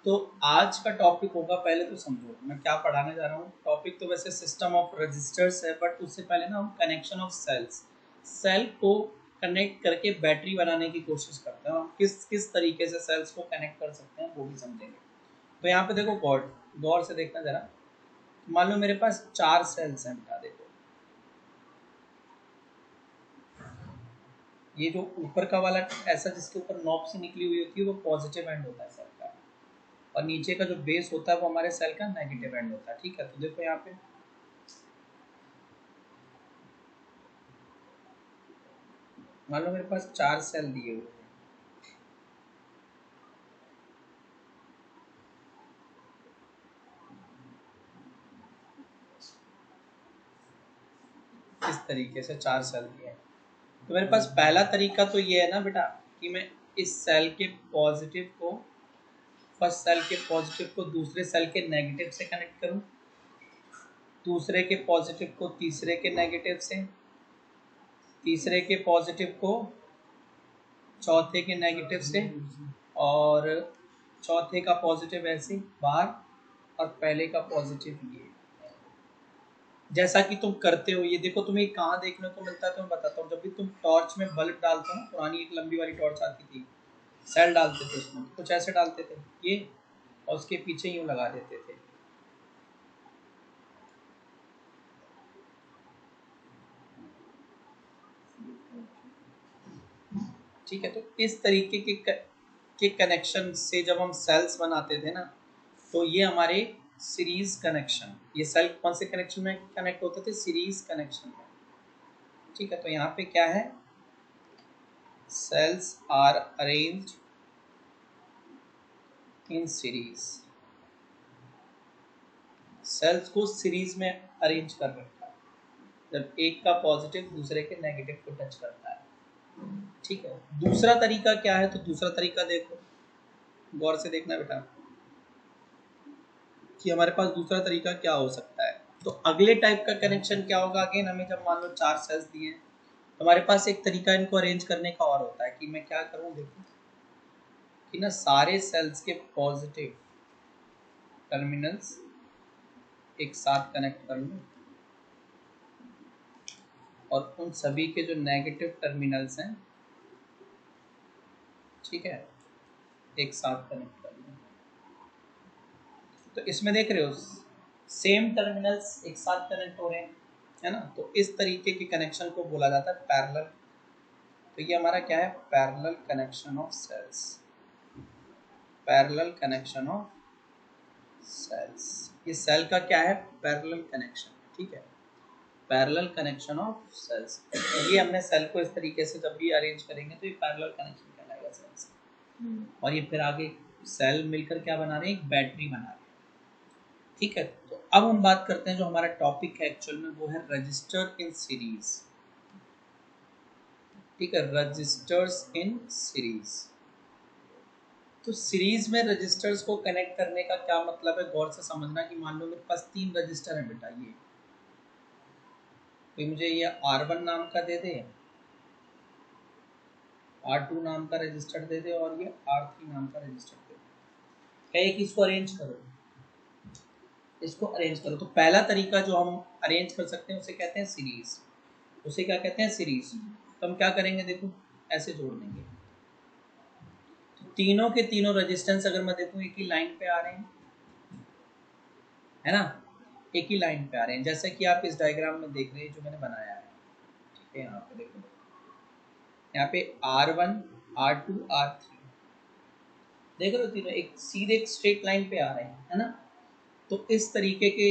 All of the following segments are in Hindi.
तो आज का टॉपिक होगा, पहले तो समझो मैं क्या पढ़ाने जा रहा हूँ। टॉपिक तो वैसे सिस्टम ऑफ रजिस्टर्स है, बट उससे पहले ना हम कनेक्शन ऑफ सेल्स, सेल को कनेक्ट करके बैटरी बनाने की कोशिश करते हैं। हम किस किस तरीके से सेल्स को कनेक्ट कर सकते हैं वो भी समझेंगे। तो यहाँ पे देखो, गौर से देखना जरा। मान लो मेरे पास 4 सेल्स हैं बेटा। देखो ये जो ऊपर का वाला ऐसा जिसके ऊपर नॉब से निकली हुई होती है वो पॉजिटिव एंड होता है सेल का, और नीचे का जो बेस होता है वो हमारे सेल का नेगेटिव एंड होता है। ठीक है, तो देखो यहाँ पे मान लो मेरे पास 4 सेल दिए हुए हैं। इस तरीके से 4 सेल दिए हैं। तो मेरे पास पहला तरीका तो ये है ना बेटा कि मैं इस सेल के पॉजिटिव को, फर्स्ट सेल के पॉजिटिव को दूसरे सेल के नेगेटिव से कनेक्ट करूं, दूसरे के पॉजिटिव को तीसरे के नेगेटिव से, तीसरे के पॉजिटिव को चौथे के नेगेटिव से, और चौथे का पॉजिटिव ऐसे बाहर, और पहले का पॉजिटिव ये। जैसा कि तुम करते हो, ये देखो तुम्हें कहाँ देखने को मिलता है तो मैं बताता हूँ। जब भी तुम टॉर्च में बल्ब डालते हो, पुरानी एक लंबी वाली टॉर्च आती थी, सेल डालते थे उसमें, कुछ ऐसे डालते थे ये, और उसके पीछे यूं लगा देते थे। ठीक है, तो इस तरीके के कनेक्शन से जब हम सेल्स बनाते थे ना, तो ये हमारे सीरीज कनेक्शन, ये सेल कौन से कनेक्शन में कनेक्ट होते थे? सीरीज कनेक्शन में। ठीक है, तो यहाँ पे क्या है? cells are arranged in series। Cells को सीरीज में अरेंज कर रखा है, जब एक का पॉजिटिव दूसरे के नेगेटिव को टच करता है। ठीक है, दूसरा तरीका क्या है? तो दूसरा तरीका देखो, गौर से देखना बेटा कि हमारे पास दूसरा तरीका क्या हो सकता है। तो अगले टाइप का कनेक्शन क्या होगा? अगेन हमें जब मान लो 4 सेल्स दिए हैं, तो हमारे पास एक तरीका इनको अरेंज करने का और होता है कि मैं क्या करूं, देखो कि ना सारे सेल्स के पॉजिटिव टर्मिनल्स एक साथ कनेक्ट कर लूं, और उन सभी के जो नेगेटिव टर्मिनल्स हैं, ठीक है, एक साथ कनेक्ट कर लूं। तो इसमें देख रहे हो सेम टर्मिनल्स एक साथ कनेक्ट हो रहे हैं, है ना? तो इस तरीके के कनेक्शन को बोला जाता है पैरेलल। तो ये हमारा क्या है? Parallel connection of cells, parallel connection of cells. ये सेल का क्या है? Parallel connection. ठीक है, पैरेलल कनेक्शन ऑफ सेल्स। ये हमने सेल को इस तरीके से जब भी अरेंज करेंगे तो ये पैरेलल कनेक्शन कहलाएगा सेल्स। और ये फिर आगे सेल मिलकर क्या बना रहे हैं? एक बैटरी बना रहे हैं। ठीक है, तो अब हम बात करते हैं जो हमारा टॉपिक है एक्चुअल में, वो है रजिस्टर इन सीरीज। ठीक है, रजिस्टर्स इन सीरीज। तो सीरीज में रजिस्टर्स को कनेक्ट करने का क्या मतलब है? गौर से समझना कि मान लो मेरे पास 3 रजिस्टर है बेटा, ये तो मुझे ये R1 नाम का दे दे, R2 नाम का रजिस्टर दे दे, और ये R3 नाम का रजिस्टर दे दे। कहे कि इसको अरेंज करो, इसको अरेंज करो। तो पहला तरीका जो हम अरेंज कर सकते हैं उसे कहते हैं सीरीज। उसे क्या कहते हैं? सीरीज। तो हम क्या करेंगे, देखो ऐसे जोड़ देंगे। तो तीनों के तीनों रेजिस्टेंस अगर मैं देखूं एक ही लाइन पे आ रहे हैं, है ना? एक ही लाइन पे आ रहे हैं, जैसे कि आप इस डायग्राम में देख रहे हैं जो मैंने बनाया है। ठीक है, यहाँ पे देखो, यहाँ पे R1 R2 R3 देख रहे हो, तीनों एक सीधे एक स्ट्रेट लाइन पे आ रहे हैं, है ना? तो इस तरीके के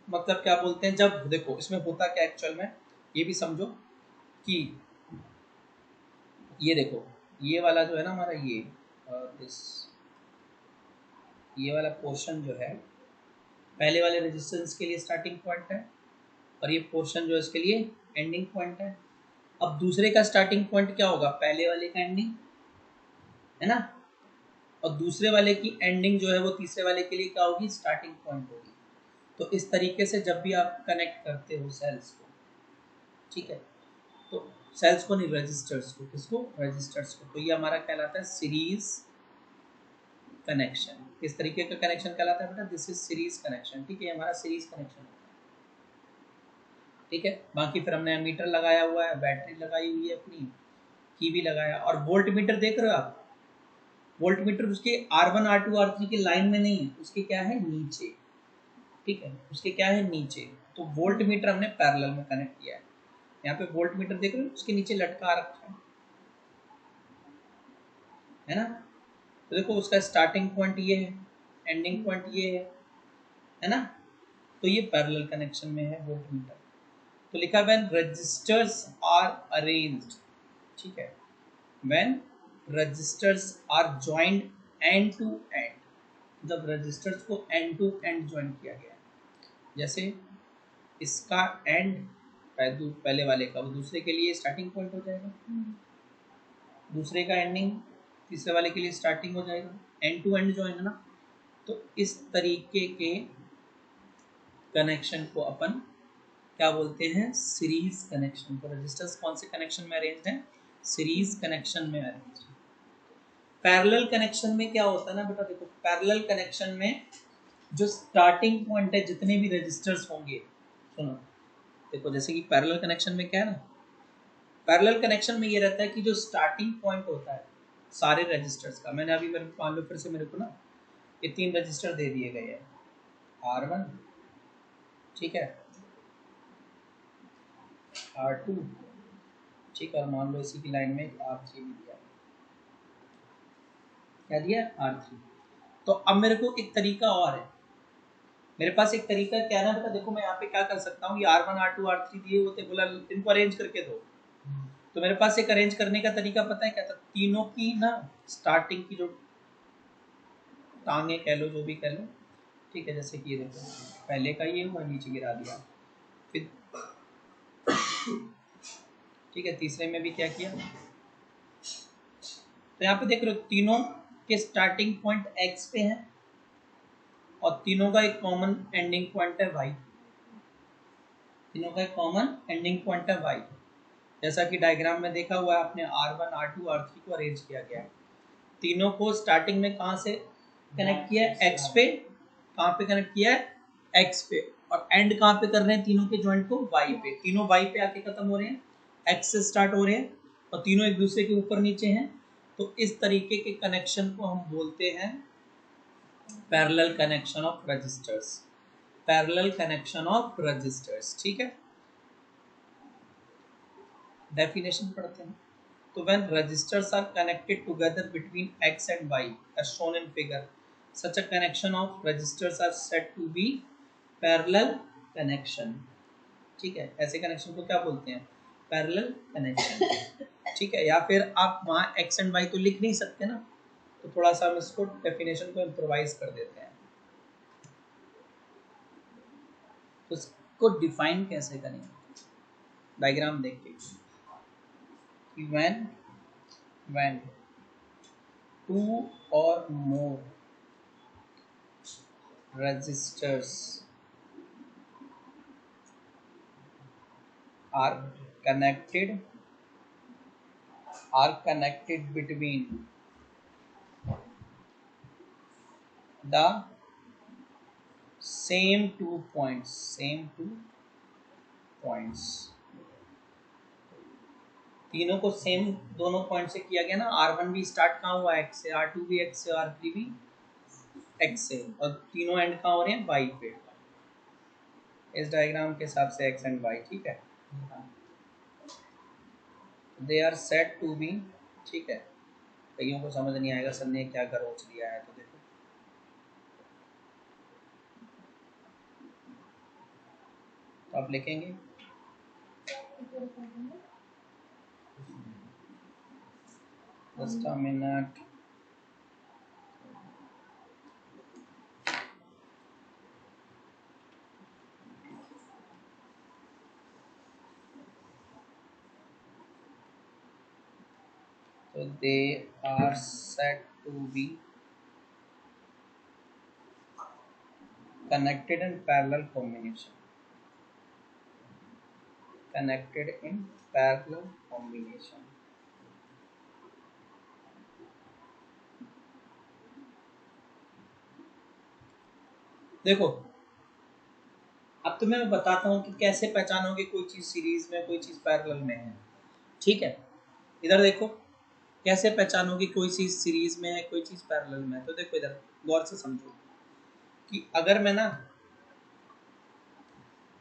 मतलब क्या बोलते हैं, जब देखो इसमें होता क्या एक्चुअल में, ये भी समझो कि ये देखो, ये वाला जो है ना हमारा, इस ये वाला पोर्शन जो है पहले वाले रेजिस्टेंस के लिए स्टार्टिंग पॉइंट है, और ये पोर्शन जो है इसके लिए एंडिंग पॉइंट है। अब दूसरे का स्टार्टिंग पॉइंट क्या होगा? पहले वाले का एंडिंग, है ना? और दूसरे वाले की एंडिंग जो है वो तीसरे वाले के लिए क्या होगी? स्टार्टिंग पॉइंट होगी। तो इस तरीके से जब भी आप कनेक्ट करते हो सेल्स को, ठीक है, तो सेल्स को नहीं, रजिस्टर्स को। किसको? रजिस्टर्स को। तो ये हमारा कहलाता है सीरीज कनेक्शन। किस तरीके का कनेक्शन कहलाता है बेटा? This is series connection. ठीक है, हमारा सीरीज कनेक्शन होता है। ठीक है, बाकी फिर हमने मीटर लगाया हुआ है, बैटरी लगाई हुई है अपनी, की भी लगाया, और वोल्ट मीटर देख रहे हो आप, वोल्ट मीटर उसके R1 R2 R3 की लाइन में नहीं है, उसके क्या है, नीचे। ठीक है, उसके क्या है, नीचे। तो वोल्ट मीटर हमने पैरेलल में कनेक्ट किया है। यहाँ पे वोल्ट मीटर देख रहे हो, उसके नीचे लटका रखा है ना। तो देखो उसका स्टार्टिंग पॉइंट ये है, एंडिंग पॉइंट ये है ना। तो ये पैरेलल कनेक्शन में है वोल्ट मीटर। तो लिखा व्हेन रजिस्टर्स आर अरेंज्ड, ठीक है, when resistors are joined end to end, जब रजिस्टर्स को एंड टू एंड ज्वाइन किया गया है, जैसे इसका एंड पहले वाले का वो दूसरे के लिए स्टार्टिंग पॉइंट हो जाएगा, दूसरे का एंडिंग तीसरे वाले के लिए स्टार्टिंग हो जाएगा, एंड टू एंड ज्वाइन है ना। तो इस तरीके के कनेक्शन को अपन क्या बोलते हैं, सीरीज कनेक्शन। तो रजिस्टर्स कौन से कनेक्शन में अरेंज्ड हैं, सीरीज कनेक्शन में अरेंज्ड। पैरेलल कनेक्शन में क्या होता है ना बेटा, देखो पैरेलल कनेक्शन में जो स्टार्टिंग पॉइंट है जितने भी रजिस्टर्स होंगे, सुनो देखो, जैसे कि पैरेलल कनेक्शन में क्या है ना, पैरेलल कनेक्शन में ये रहता है कि जो स्टार्टिंग पॉइंट होता है सारे रजिस्टर्स का, मैंने अभी मान लो फिर से मेरे को ना ये 3 रजिस्टर दे दिए गए हैं, R1, ठीक है, R2, ठीक है, और मान लो इसी की लाइन में R3 भी दिया, क्या दिया, R3। तो अब मेरे को एक तरीका और है, मेरे पास एक तरीका क्या है ना बेटा, देखो मैं यहाँ पे क्या कर सकता हूँ, ये R1 R2 R3 दिए होते, बोला इनको अरेंज करके दो। तो मेरे पास एक अरेंज करने का तरीका पता है क्या था, तीनों की ना स्टार्टिंग की जो टांगे कह लो, जो भी कह लो, ठीक है, जैसे कि ये देखो पहले का ये हुआ, नीचे गिरा दिया, फिर ठीक है तीसरे में भी क्या किया। तो यहाँ पे देख रहे हो तीनों के स्टार्टिंग पॉइंट x पे है और तीनों का एक कॉमन एंडिंग पॉइंट है y, तीनों का एक कॉमन एंडिंग पॉइंट है y। जैसा कि डायग्राम में देखा हुआ है आपने, R1 R2 R3 को अरेंज किया गया है, तीनों को स्टार्टिंग में कहाँ से कनेक्ट किया है, x पे, कहाँ पे कनेक्ट किया है, x पे, और एंड कहाँ पे कर रहे हैं तीनों के जॉइंट को, y पे, तीनों y पे आके खत्म हो रहे हैं, x से स्टार्ट हो रहे हैं और तीनों एक दूसरे के ऊपर नीचे हैं। तो इस तरीके के कनेक्शन को हम बोलते हैं parallel connection of resistors, parallel connection of resistors. ठीक है, डेफिनेशन पढ़ते हैं। तो when registers are connected together between x and y as shown in figure, such a connection of registers are said to be parallel connection। ठीक है, ऐसे कनेक्शन को क्या बोलते हैं, पैरेलल कनेक्शन। ठीक है, या फिर आप वहाँ x एंड y तो लिख नहीं सकते ना, तो थोड़ा सा हम इसको डेफिनेशन को इम्प्रोवाइज कर देते हैं। तो इसको डिफाइन कैसे करेंगे, डायग्राम देख के, कि when two or more resistors are connected between the same two points, तीनों को सेम दोनों पॉइंट से किया गया ना, R1 भी स्टार्ट कहाँ हुआ x से, R2 भी x से, R3 भी x से, और तीनों एंड कहाँ हो रहे हैं, y पे, इस डायग्राम के हिसाब से x एंड y। ठीक है, they are said to be, ठीक है, कईयों को समझ नहीं आएगा सर ने क्या खरोच दिया है, तो देखो तो आप लिखेंगे just a minute, so they are said to be connected in parallel combination, connected in parallel combination। देखो अब तुम्हें मैं बताता हूँ कि कैसे पहचानोगे कोई चीज सीरीज में कोई चीज पैरेलल में है। ठीक है, इधर देखो कैसे पहचानोगे कोई चीज सीरीज में है कोई चीज पैरेलल में है। तो देखो इधर गौर से समझो कि अगर मैं ना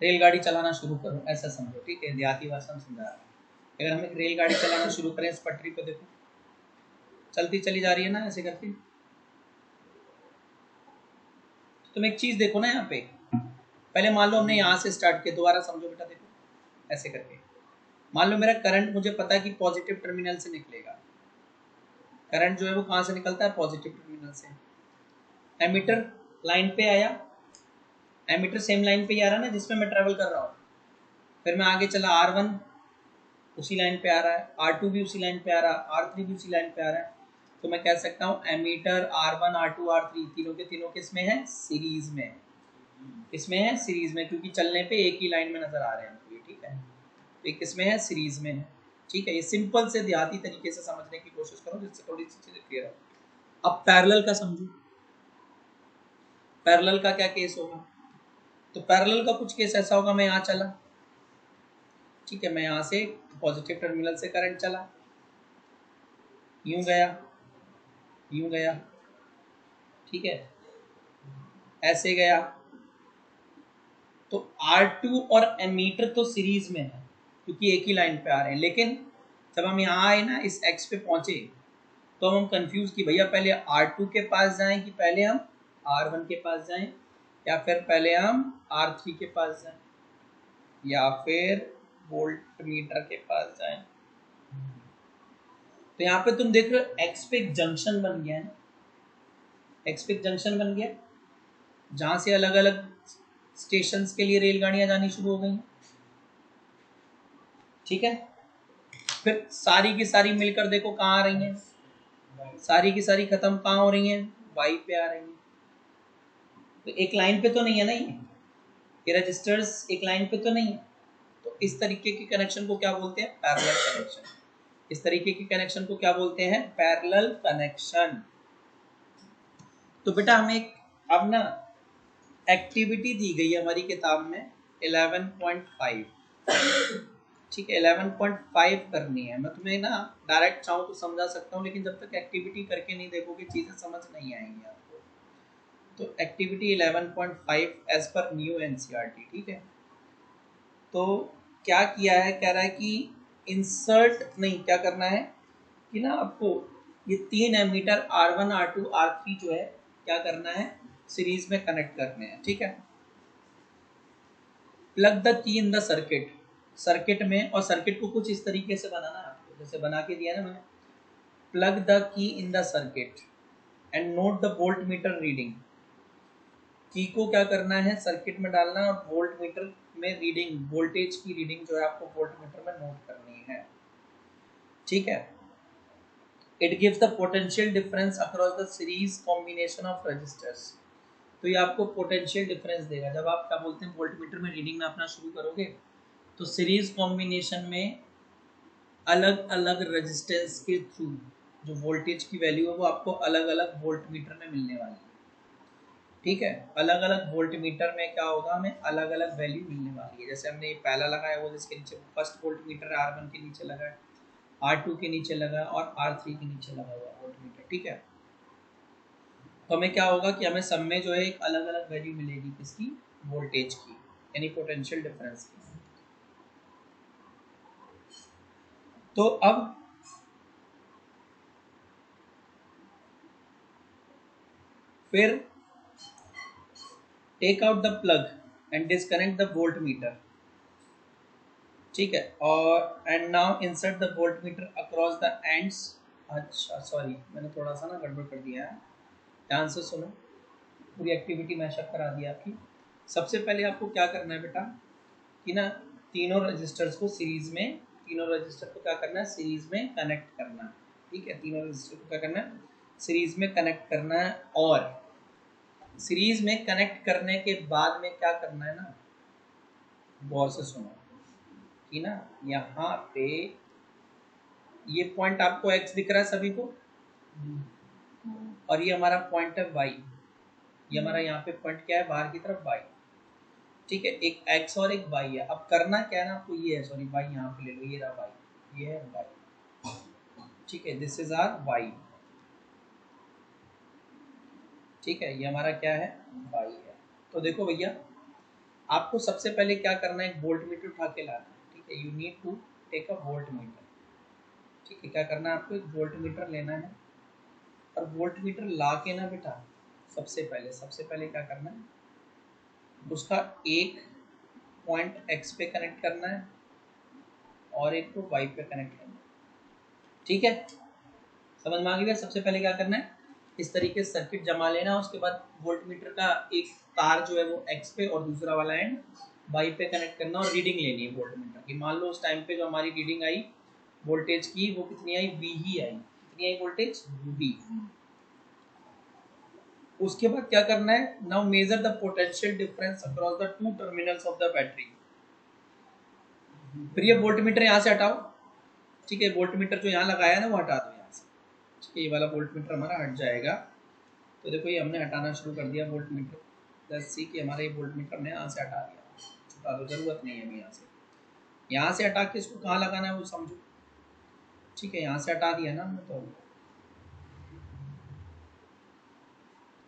रेलगाड़ी चलाना शुरू करूं, ऐसा समझो, ठीक है, देहाती भाषा में समझा रहा हूं। अगर हम एक रेलगाड़ी चलाना शुरू करें इस पटरी पे, देखो चलती चली जा रही है ना ऐसे करके। तुम एक चीज देखो ना यहाँ पे, पहले मान लो हमने यहाँ से स्टार्ट किया, दोबारा समझो बेटा, देखो ऐसे करके मान लो मेरा करंट मुझे पता है कि पॉजिटिव टर्मिनल से निकलेगा। करंट जो है वो कहाँ से निकलता है? पॉजिटिव टर्मिनल से। एमीटर लाइन पे आया, एमीटर सेम लाइन पे ही आ रहा है ना जिसमें मैं ट्रेवल कर रहा हूँ। फिर मैं आगे चला, R1 उसी लाइन पे आ रहा है, R2 भी उसी लाइन पे आ रहा है, R3 भी उसी लाइन पे आ रहा है। तो मैं कह सकता हूँ एमीटर R1 R2 R3 तीनों के तीनों किसमें है? सीरीज में। किसमें है? सीरीज में, क्योंकि चलने पे एक ही लाइन में नजर आ रहे हैं। तो ये ठीक है, तो ये किसमें है? सीरीज में है। ठीक है, ये सिंपल से देहाती तरीके से समझने की कोशिश करो जिससे थोड़ी सी चीजें क्लियर हो। अब पैरेलल का समझो, पैरेलल का क्या केस होगा? तो पैरेलल का कुछ केस ऐसा होगा, मैं यहाँ चला, ठीक है, मैं यहाँ से पॉजिटिव टर्मिनल से करंट चला, यूं गया, यूं गया, ठीक है, ऐसे गया। तो R2 और एमीटर तो सीरीज में है क्योंकि एक ही लाइन पे आ रहे हैं। लेकिन जब हम यहाँ आए ना, इस एक्स पे पहुंचे, तो हम कंफ्यूज कि भैया पहले R2 के पास जाएं कि पहले हम R1 के पास जाएं, या फिर पहले हम R3 के पास जाएं, या फिर वोल्ट मीटर के पास जाएं। तो यहाँ पे तुम देख रहे हो एक्स पे एक जंक्शन बन गया है, एक्स पे एक जंक्शन बन गया जहां से अलग अलग स्टेशंस के लिए रेलगाड़ियां जानी शुरू हो गई। ठीक है, फिर सारी की सारी मिलकर देखो कहाँ आ रही हैं, सारी की सारी खत्म कहाँ हो रही हैं? वाई पे आ रही हैं। तो एक लाइन पे तो नहीं है ना, ये रजिस्टर्स एक लाइन पे तो नहीं है। तो इस तरीके के कनेक्शन को क्या बोलते हैं? Parallel connection. इस तरीके के कनेक्शन को क्या बोलते हैं? Parallel connection. तो बेटा हमें अब ना एक्टिविटी दी गई है हमारी किताब में 11.5, ठीक है, 11.5 करनी है। मैं तुम्हें ना डायरेक्ट चाहूँ तो समझा सकता हूँ, लेकिन जब तक एक्टिविटी करके नहीं देखोगे चीज़ें समझ नहीं आएंगी आपको। तो activity 11.5 as per new NCERT, ठीक है। तो क्या किया है, कह रहा है कि इंसर्ट नहीं, क्या करना है कि ना आपको ये 3 एमीटर R1 R2 R3 जो है क्या करना है? सीरीज में कनेक्ट करने हैं। ठीक है, plug the key in the circuit, circuit में, और सर्किट को कुछ इस तरीके से बनाना है आपको, जैसे बना के दिया ना मैंने, plug the key in the circuit and note the volt meter reading. की को क्या करना है? सर्किट में डालना है, और वोल्ट मीटर में रीडिंग, वोल्टेज की रीडिंग जो है आपको वोल्ट मीटर में नोट करनी है। ठीक है, it gives the potential difference across the series combination of resistors. तो ये आपको पोटेंशियल डिफरेंस देगा जब आप क्या बोलते हैं वोल्ट मीटर में रीडिंग नापना शुरू करोगे। तो सीरीज कॉम्बिनेशन में अलग अलग रेजिस्टेंस के थ्रू जो वोल्टेज की वैल्यू है वो आपको अलग अलग वोल्ट मीटर में मिलने वाली है। ठीक है, अलग अलग वोल्ट मीटर में क्या होगा, हमें अलग अलग वैल्यू मिलने वाली है। जैसे हमने ये पहला लगाया वो जिसके नीचे फर्स्ट वोल्ट मीटर R1 के नीचे लगा है, R2 के नीचे लगा और R3 के नीचे लगा हुआ वोल्ट मीटर। ठीक है, तो हमें क्या होगा कि हमें सब में जो है एक अलग अलग वैल्यू मिलेगी, किसकी? वोल्टेज की, यानी पोटेंशियल डिफरेंस की। तो अब फिर take out the plug and disconnect the voltmeter. ठीक है, और and now insert the voltmeter across the ends. अच्छा सॉरी, मैंने थोड़ा सा ना गड़बड़ कर दिया है, ध्यान से सुनो, पूरी एक्टिविटी मैशअप करा दी आपकी। सबसे पहले आपको क्या करना है बेटा कि ना तीनों रजिस्टर्स को सीरीज में, तीनों रजिस्टर को क्या करना है? सीरीज में कनेक्ट करना है। ठीक है, तीनों रजिस्टर को क्या करना है? सीरीज में कनेक्ट करना है। और सीरीज में कनेक्ट करने के बाद में क्या करना है ना, गौर से सुनो कि ना यहाँ पे ये पॉइंट आपको एक्स दिख रहा है सभी को, और ये हमारा पॉइंट है वाई। ये हमारा यहाँ पे पॉइंट क्या है, बाहर की तरफ y, ठीक है, एक x और एक y है। अब करना क्या है ना आपको, ये है, सॉरी y यहाँ पे ले लो, ये रहा y, ये है y, ठीक है, दिस इज आर y, ठीक है, ये हमारा क्या है, y है। तो देखो भैया, आपको सबसे पहले क्या करना है, एक वोल्ट मीटर उठा के लाना है, ठीक है, you need to take a voltmeter, ठीक है, क्या करना है आपको, एक वोल्ट मीटर लेना है, और वोल्ट मीटर ला के ना बेटा, सबसे पहले क्या करना है, उसका एक पॉइंट x पे कनेक्ट करना है और एक को y पे कनेक्ट करना है, ठीक है, समझ में आ गई। सबसे पहले क्या करना है, इस तरीके से सर्किट जमा लेना, उसके बाद वोल्ट मीटर का एक तार जो है वो x पे और दूसरा वाला एंड y पे कनेक्ट करना और रीडिंग लेनी है वोल्ट मीटर की। मान लो उस टाइम पे जो हमारी रीडिंग आई वोल्टेज की, वो कितनी आई, v ही आई, कितनी आई वोल्टेज, v। उसके बाद क्या करना है, now major the potential difference across the two terminals of the battery. फिर ये वोल्ट मीटर यहाँ से हटाओ, ठीक है, वोल्ट मीटर जो यहाँ लगाया है ना वो हटा दो यहाँ से, ठीक है, ये वाला वोल्ट मीटर हमारा हट जाएगा। तो देखो ये हमने हटाना शुरू कर दिया वोल्ट मीटर, लेट्स सी कि हमारा ये वोल्ट मीटर हमने यहाँ से हटा दिया, छुपा दो, जरूरत नहीं है अभी यहाँ से हटा के इसको कहाँ लगाना है वो समझो, ठीक है, यहाँ से हटा दिया ना हमने,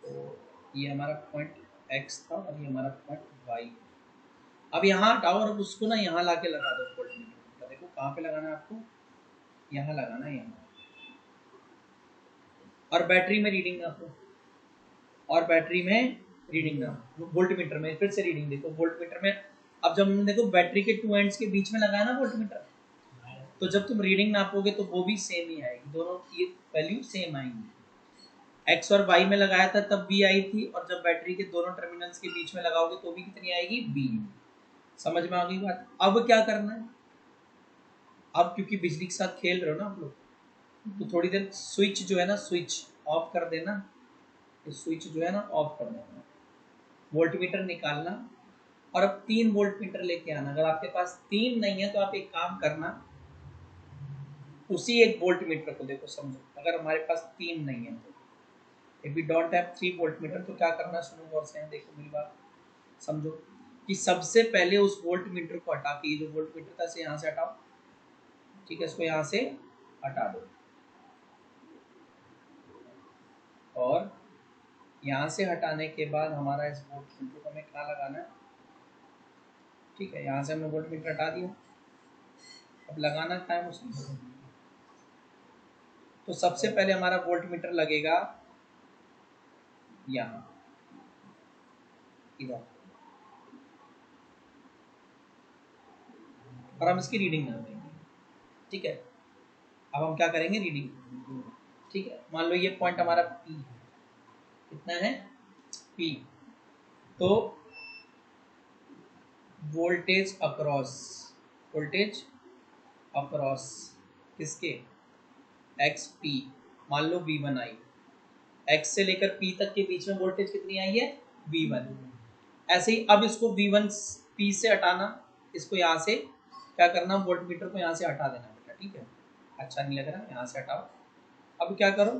तो ये हमारा पॉइंट x था और ये हमारा पॉइंट y। अब यहाँ हटाओ और उसको ना यहाँ ला के लगा दो वोल्ट मीटर, देखो कहाँ पे लगाना है आपको, यहाँ लगाना है, यहाँ, और बैटरी में रीडिंग ना, और बैटरी में रीडिंग ना, वोल्ट मीटर में फिर से रीडिंग देखो, वोल्ट मीटर में अब जब हम देखो बैटरी के टू एंड्स के बीच में लगाया ना वोल्ट मीटर, तो जब तुम रीडिंग नापोगे तो वो भी सेम ही आएगी, दोनों ये वैल्यू सेम आएंगी। एक्स और वाई में लगाया था तब बी आई थी, और जब बैटरी के दोनों टर्मिनल्स के बीच में लगाओगे तो भी कितनी आएगी, बी। समझ में आ गई बात। अब क्या करना है, अब क्योंकि बिजली के साथ खेल रहे हो ना आप लोग, तो थोड़ी देर स्विच जो है ना, स्विच ऑफ कर देना, तो स्विच जो है ना ऑफ कर देना, वोल्ट मीटर निकालना, और अब 3 वोल्ट मीटर लेके आना। अगर आपके पास 3 नहीं है तो आप एक काम करना, उसी एक वोल्ट मीटर को देखो, समझो अगर हमारे पास 3 नहीं है तो, if we don't have 3 voltmeter, तो क्या करना, सुनो गौर से, देखो मेरी बात समझो, कि सबसे पहले उस वोल्ट मीटर को हटा के, जो वोल्ट मीटर था इसे यहाँ से हटाओ, ठीक है, इसको यहाँ से हटा दो, और यहाँ से हटाने के बाद हमारा इस वोल्ट मीटर को हमें कहाँ लगाना है, ठीक है, यहाँ से हमने वोल्ट मीटर हटा दिया, अब लगाना कहाँ है उसको, तो सबसे पहले हमारा वोल्ट मीटर लगेगा यहाँ, इधर, और हम इसकी रीडिंग ना देंगे, ठीक है। अब हम क्या करेंगे, रीडिंग, ठीक है, मान लो ये पॉइंट हमारा P है, कितना है, P, तो वोल्टेज अक्रॉस, वोल्टेज अक्रॉस किसके, एक्स पी, मान लो V1 आई, एक्स से लेकर P तक के बीच में वोल्टेज कितनी आई है, V1। ऐसे ही अब इसको V1 P से हटाना, इसको यहाँ से क्या करना, वोल्ट मीटर को यहाँ से हटा देना बेटा, ठीक है, अच्छा नहीं लग रहा, यहाँ से हटाओ। अब क्या करो,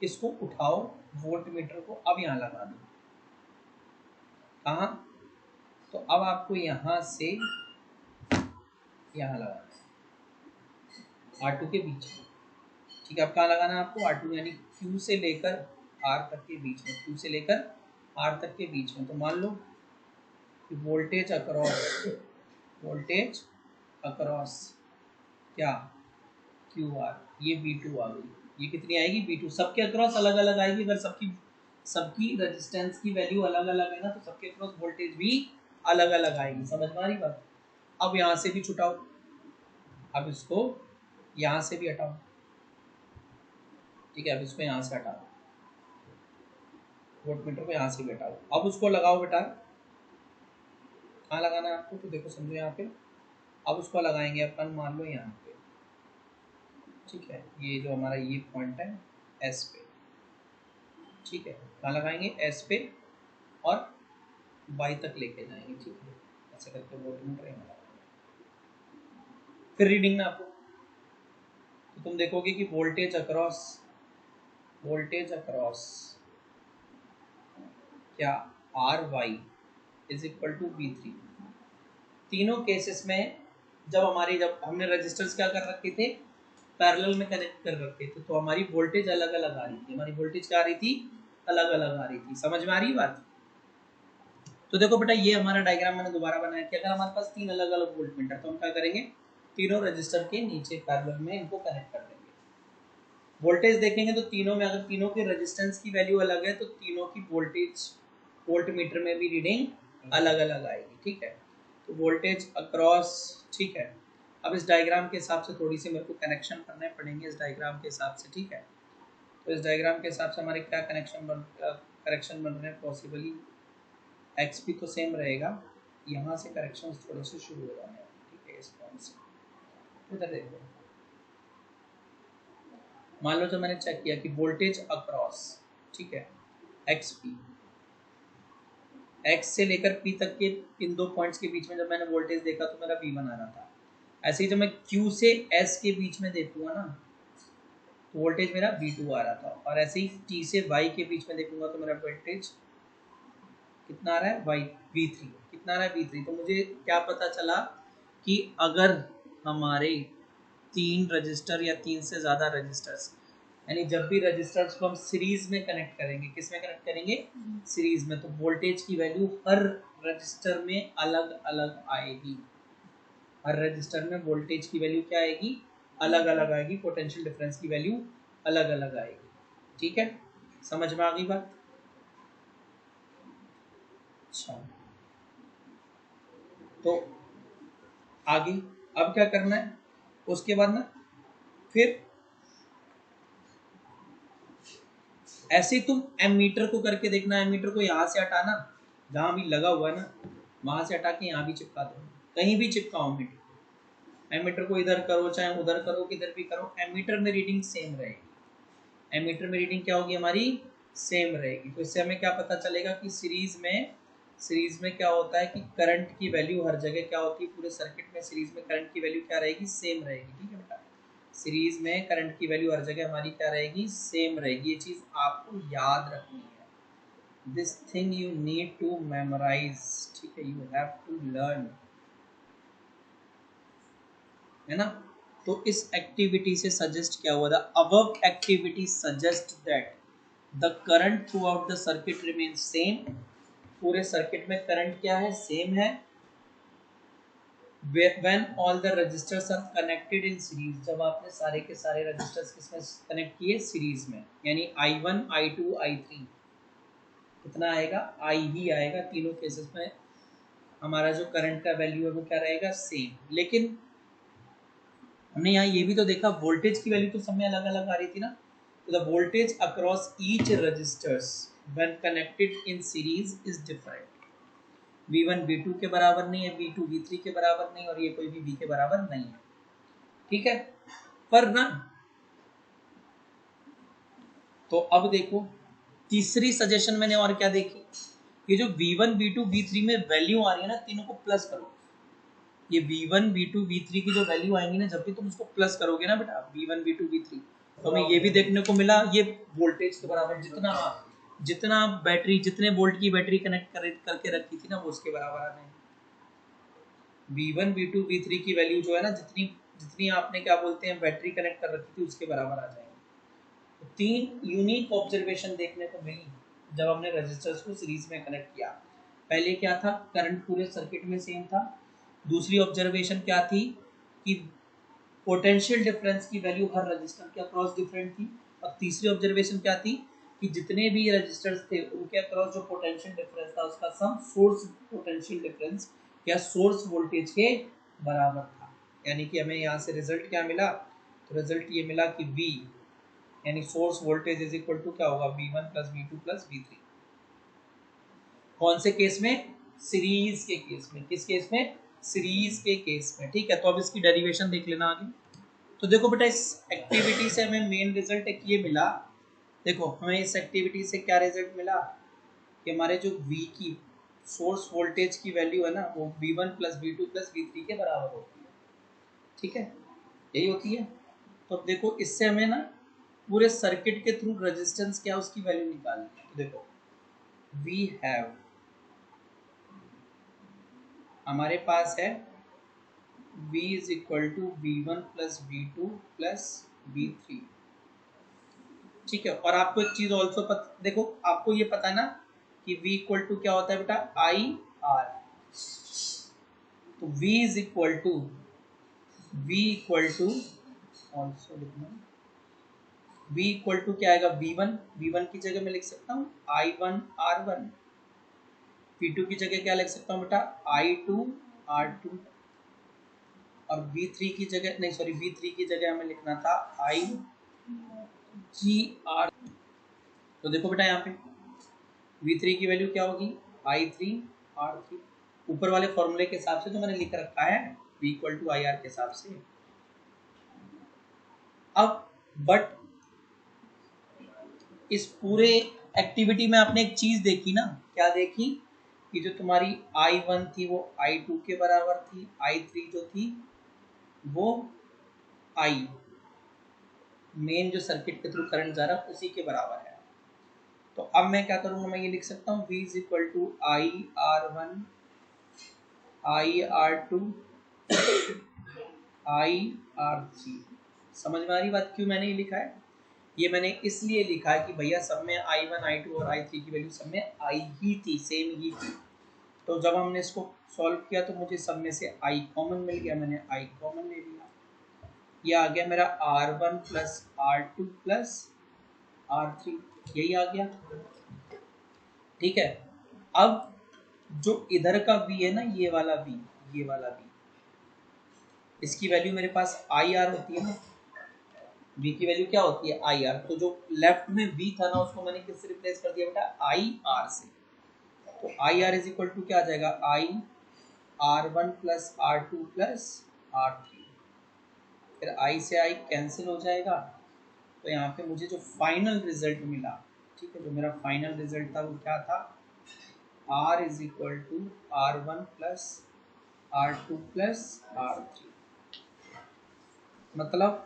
इसको उठाओ वोल्ट मीटर को, अब यहाँ लगा दो, कहाँ, तो अब आपको यहाँ से यहाँ लगाना है R2 के बीच में, ठीक है। अब कहाँ लगाना है आपको, R2 यानी Q से लेकर R तक के बीच में, Q से लेकर R तक के बीच में। तो मान लो कि वोल्टेज अक्रॉस, वोल्टेज अक्रॉस क्या, QR, ये V2 आ गई, ये कितनी आएगी, V2, सबके अक्रॉस अलग अलग आएगी, अगर सबकी रेजिस्टेंस की वैल्यू अलग अलग है ना, तो सबके अक्रॉस वोल्टेज भी अलग अलग आएगी, समझ में आ रही बात। अब यहाँ से भी छुटाओ, अब इसको यहाँ से भी हटाओ, ठीक है, अब इसको यहाँ से हटाओ, वोल्ट मीटर को यहाँ से भी हटाओ, अब उसको लगाओ बेटा, कहाँ लगाना है आपको, तो देखो समझो यहाँ पे, अब उसको लगाएंगे अपन, मान लो यहाँ पे, ठीक है, ये जो हमारा ये पॉइंट है S पे, ठीक है, कहाँ लगाएंगे, S पे, और Y तक लेके जाएंगे, ठीक है, ऐसे करके वोल्ट मीटर यहाँ लगाएंगे। फिर रीडिंग ना आपको, तो तुम देखोगे कि वोल्टेज अक्रॉस, वोल्टेज अक्रॉस क्या R Y is equal to V3। तीनों केसेस में जब हमने रजिस्टर्स क्या कर रखे थे, पैरेलल में कनेक्ट कर रखे थे, तो हमारी वोल्टेज अलग अलग आ रही थी। हमारी वोल्टेज क्या आ रही थी, अलग अलग आ रही थी। समझ में आ रही बात। तो देखो बेटा, ये हमारा डायग्राम मैंने दोबारा बनाया कि अगर हमारे पास 3 अलग अलग वोल्ट मीटर, तो हम क्या करेंगे, तीनों रजिस्टर के नीचे पैरेलल में इनको कनेक्ट कर देंगे। वोल्टेज देखेंगे तो तीनों में अगर तीनों के रेजिस्टेंस की वैल्यू अलग है तो तीनों की वोल्टेज वोल्ट मीटर में भी रीडिंग अलग अलग आएगी। ठीक है, तो वोल्टेज अक्रॉस। ठीक है, अब इस डायग्राम के हिसाब से थोड़ी सी मेरे को कनेक्शन करने पड़ेंगे इस डायग्राम के हिसाब से। ठीक है, तो इस डायग्राम के हिसाब से हमारे क्या करेक्शन बन रहे हैं पॉसिबली। एक्स भी तो सेम रहेगा, यहाँ से करेक्शन थोड़े से शुरू हो जाने हैं। ठीक है, इस पॉइंट से उधर देखो, मान लो जो मैंने चेक किया कि वोल्टेज अक्रॉस, ठीक है, एक्स पी, एक्स से लेकर पी तक के इन दो पॉइंट्स के बीच में जब मैंने वोल्टेज देखा तो मेरा V1 आ रहा था। ऐसे ही जब मैं Q से S के बीच में देखूंगा ना तो वोल्टेज मेरा V2 आ रहा था, और ऐसे ही T से Y के बीच में देखूंगा तो मेरा वोल्टेज कितना आ रहा है, V3 कितना आ रहा है, V3। तो मुझे क्या पता चला कि अगर हमारे 3 रजिस्टर या 3 से ज़्यादा रजिस्टर्स, यानी जब भी रजिस्टर्स को हम सीरीज में कनेक्ट करेंगे, किस में कनेक्ट करेंगे, सीरीज में, तो वोल्टेज की वैल्यू हर रजिस्टर में अलग अलग आएगी। हर रजिस्टर में वोल्टेज की वैल्यू क्या आएगी, अलग अलग आएगी। पोटेंशियल डिफरेंस की वैल्यू अलग अलग आएगी। ठीक है, समझ में आ गई बात। अच्छा, तो आगे अब क्या करना है, उसके बाद ना फिर ऐसे ही तुम एमीटर को करके देखना। एमीटर को यहाँ से हटाना, जहाँ भी लगा हुआ है ना वहां से हटा के यहाँ भी चिपका दो, कहीं भी चिपकाओ एमीटर। एमीटर को इधर करो चाहे उधर करो, किधर भी करो, एमीटर में रीडिंग सेम रहेगी। एमीटर में रीडिंग क्या होगी हमारी, सेम रहेगी। तो इससे हमें क्या पता चलेगा कि सीरीज में क्या होता है कि करंट की वैल्यू हर जगह क्या होती है, पूरे सर्किट में सीरीज में करंट की वैल्यू क्या रहेगी, सेम रहेगी। ठीक है बेटा, सीरीज में करंट की वैल्यू हर जगह हमारी क्या रहेगी, सेम रहेगी। ये चीज आपको याद रखनी है। This thing you need to memorize. ठीक है, यू हैव टू लर्न, है ना। तो इस एक्टिविटी से सजेस्ट क्या हुआ था, above activity suggest that the current through out the circuit remain same. पूरे सर्किट में करंट क्या है, सेम है। when all the registers are connected in series, जब आपने सारे के सारे रजिस्टर्स किसमें कनेक्ट किए, सीरीज में, यानी I1 I2 I3 कितना आएगा, I ही आएगा। तीनों केसेस में हमारा जो करंट का वैल्यू है वो क्या रहेगा, सेम। लेकिन हमने यहाँ ये भी तो देखा, वोल्टेज की वैल्यू तो सब में अलग अलग आ रही थी ना। तो the voltage across each resistors when connected in series is different. V1 V2 के बराबर नहीं है, V2 V3 के बराबर नहीं, और ये कोई भी V के बराबर नहीं है। ठीक है, पर ना, तो अब देखो तीसरी सजेशन मैंने और क्या देखी, ये जो V1 V2 V3 में वैल्यू आ रही है ना, तीनों को प्लस करो। ये V1 V2 V3 की जो वैल्यू आएंगी ना, जब भी तुम उसको प्लस करोगे ना बेटा, V1 V2 V3, तो हमें ये भी देखने को मिला, ये वोल्टेज के बराबर जितना बैटरी, जितने वोल्ट की बैटरी कनेक्ट करके रखी थी ना, वो उसके बराबर आ जाएंगे। V1 V2 V3 की वैल्यू जो है ना, जितनी जितनी आपने क्या बोलते हैं बैटरी कनेक्ट कर रखी थी, उसके बराबर आ जाएंगे। तो 3 यूनिक ऑब्जर्वेशन देखने को मिली जब हमने रजिस्टर्स को सीरीज में कनेक्ट किया। पहले क्या था, करंट पूरे सर्किट में सेम था। दूसरी ऑब्जर्वेशन क्या थी कि पोटेंशियल डिफरेंस की वैल्यू हर रजिस्टर के अक्रॉस डिफरेंट थी। और तीसरी ऑब्जर्वेशन क्या थी कि जितने भी रजिस्टर्स थे उनके अक्रॉस जो पोटेंशियल डिफरेंस था उसका सम सोर्स पोटेंशियल डिफरेंस या सोर्स वोल्टेज के बराबर था। यानी कि हमें यहाँ से रिजल्ट क्या मिला, तो रिजल्ट ये मिला कि V यानी source voltage is equal to क्या होगा, V1 plus V2 plus V3। कौन से केस में, सीरीज के केस में। किस केस में, सीरीज के केस में। ठीक है, तो अब इसकी डेरिवेशन देख लेना आगे। तो देखो बेटा, इस एक्टिविटी से हमें मेन रिजल्ट एक ये मिला। देखो हमें इस एक्टिविटी से क्या रिजल्ट मिला कि हमारे जो V की सोर्स वोल्टेज की वैल्यू है ना, वो V1 plus V2 plus V3 के बराबर होती है। ठीक है, यही होती है। तो अब देखो, इससे हमें ना पूरे सर्किट के थ्रू रेजिस्टेंस क्या उसकी वैल्यू निकालनी है। तो देखो वी हैव, हमारे पास है v is equal to v1 plus v2 plus v3। ठीक है, और आपको एक चीज ऑल्सो देखो, आपको ये पता ना कि v इक्वल टू क्या होता है बेटा, आई आर। तो v is equal to also लिखना, v इक्वल टू क्या आएगा, v1 की जगह मैं लिख सकता हूँ i1 r1, v2 की जगह क्या लिख सकता हूँ बेटा, i2 r2, और v3 की जगह नहीं सॉरी v3 की जगह हमें लिखना था i g r। तो देखो बेटा यहाँ पे v3 की वैल्यू क्या होगी, i3 r3, ऊपर वाले फॉर्मूले के हिसाब से तो मैंने लिख रखा है v equal to I R के हिसाब से। अब बट इस पूरे एक्टिविटी में आपने एक चीज देखी ना, क्या देखी कि जो तुम्हारी i1 थी वो i2 के बराबर थी, i3 जो थी वो i मेन जो सर्किट के थ्रू करंट जा रहा है उसी के बराबर है। तो अब मैं क्या करूंगा, मैं ये लिख सकता हूँ v is equal to I r1 I r2 I r3। समझ में आ रही बात क्यों मैंने ये लिखा है, ये मैंने इसलिए लिखा है कि भैया सब में i1 i2 और i3 की वैल्यू सब में i ही थी, सेम ही थी। तो जब हमने इसको सॉल्व किया तो मुझे सब में से i कॉमन मिल गया, मैंने i कॉमन ले लिया, ये आ गया मेरा r1 plus r2 plus r3, यही आ गया। ठीक है, अब जो इधर का v है ना, ये वाला v, इसकी वैल्यू मेरे पास आई आर होती है ना, v की वैल्यू क्या होती है, आई आर। तो जो लेफ्ट में v था ना, उसको मैंने किससे रिप्लेस कर दिया बेटा, आई आर से। तो I R is equal to क्या आ जाएगा, आई r1 plus r2 plus r3, फिर i से i कैंसिल हो जाएगा। तो यहाँ पे मुझे जो फाइनल रिजल्ट मिला, ठीक है, जो मेरा फाइनल रिजल्ट था वो क्या था, r is equal to r1 plus r2 plus r3। मतलब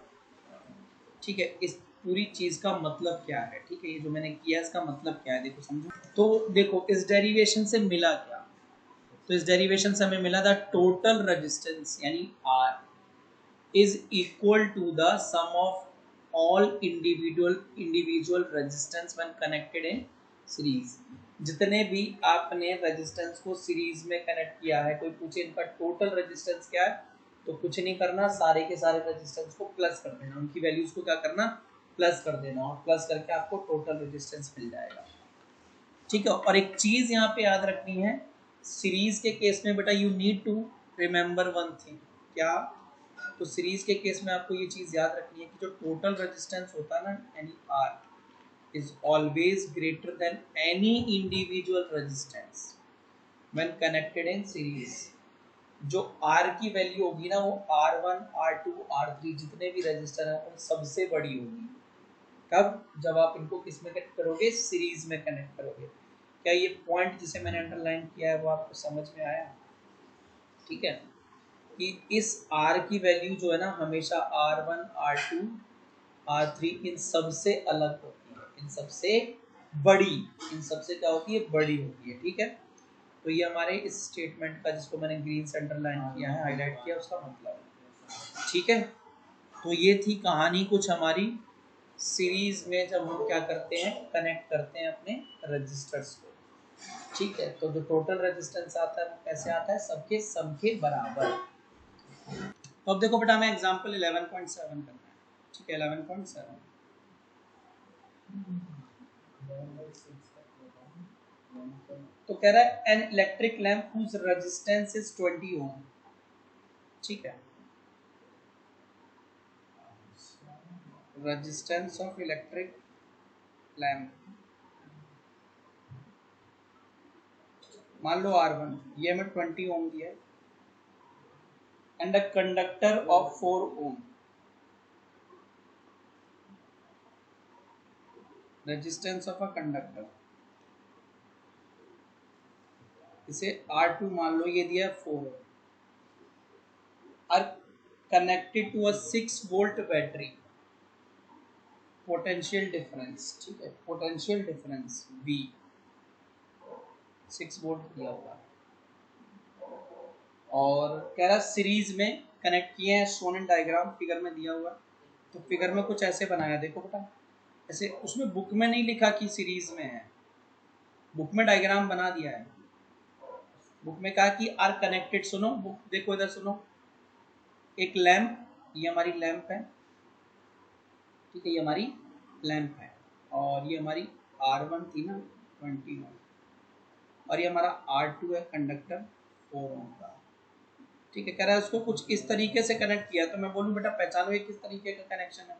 ठीक है, इस पूरी चीज का मतलब क्या है, ठीक है, ये जो मैंने किया इसका मतलब क्या है, देखो समझो। तो देखो इस डेरिवेशन से मिला क्या, तो इस डेरिवेशन से हमें मिला था टोटल रेजिस्टेंस यानी R is equal to the sum of all individual resistance when connected in series। जितने भी आपने रेजिस्टेंस को सीरीज में कनेक्ट किया है, कोई पूछे इनका टोटल रेजिस्टेंस क्या है, तो कुछ नहीं करना, सारे के सारे रेजिस्टेंस को प्लस कर देना, उनकी वैल्यूज को क्या करना, प्लस कर देना, और प्लस करके आपको टोटल रेजिस्टेंस मिल जाएगा। ठीक है, और एक चीज यहाँ पे याद रखनी है, सीरीज के केस में बेटा you need to remember one thing, क्या, तो सीरीज के केस में आपको ये चीज याद रखनी है कि जो टोटल रेजिस्टेंस होता है ना, यानी R is always greater than any individual resistance when connected in series. जो आर की वैल्यू होगी ना, वो R1 R2 R3 जितने भी रजिस्टर हैं उन सबसे बड़ी होगी। कब, जब आप इनको किस में कनेक्ट करोगे, सीरीज में कनेक्ट करोगे। क्या ये पॉइंट जिसे मैंने अंडरलाइन किया है वो आपको समझ में आया, ठीक है, कि इस R की वैल्यू जो है ना, हमेशा R1 R2 R3 इन सबसे अलग होती है, इन सबसे बड़ी, इन सबसे क्या होती है, बड़ी होती है। ठीक है, तो ये हमारे इस स्टेटमेंट का, जिसको मैंने ग्रीन से अंडरलाइन किया है, हाईलाइट किया, उसका मतलब है। ठीक है, तो ये थी कहानी कुछ हमारी सीरीज में जब हम क्या करते हैं, कनेक्ट करते हैं अपने रजिस्टर्स को। ठीक है, तो जो टोटल रेजिस्टेंस आता है वो कैसे आता है, सबके सम के बराबर। तो अब देखो बेटा, हमें एग्जांपल 11.7 करना है। ठीक है, 11.7 तो कह रहा है an electric lamp whose resistance is 20 ohm. ठीक है, रेजिस्टेंस ऑफ इलेक्ट्रिक लैंप, मान लो R1, ये हमें 20 ओम दिया है, and a conductor of 4 ohm, resistance of a conductor, इसे R2 मान लो, ये दिया 4 ohm, are connected to a 6 volt battery, potential difference, ठीक है, पोटेंशियल डिफरेंस V 6 वोल्ट दिया हुआ और कह रहा सीरीज में कनेक्ट किए हैं, शोन इन डायग्राम, फिगर में दिया हुआ। तो फिगर में कुछ ऐसे बनाया, देखो बेटा ऐसे, उसमें बुक में नहीं लिखा कि सीरीज में है, बुक में डायग्राम बना दिया है। बुक में कहा कि आर कनेक्टेड, सुनो बुक देखो इधर सुनो, एक लैंप, ये हमारी लैंप है, ठीक है, ये हमारी लैंप है और ये हमारी R1 थी ना 21 और ये हमारा R2 है कंडक्टर 4 ओम का, ठीक है। कह रहा है उसको कुछ इस तरीके से कनेक्ट किया, तो मैं बोलूँ बेटा पहचानो ये किस तरीके का कनेक्शन है,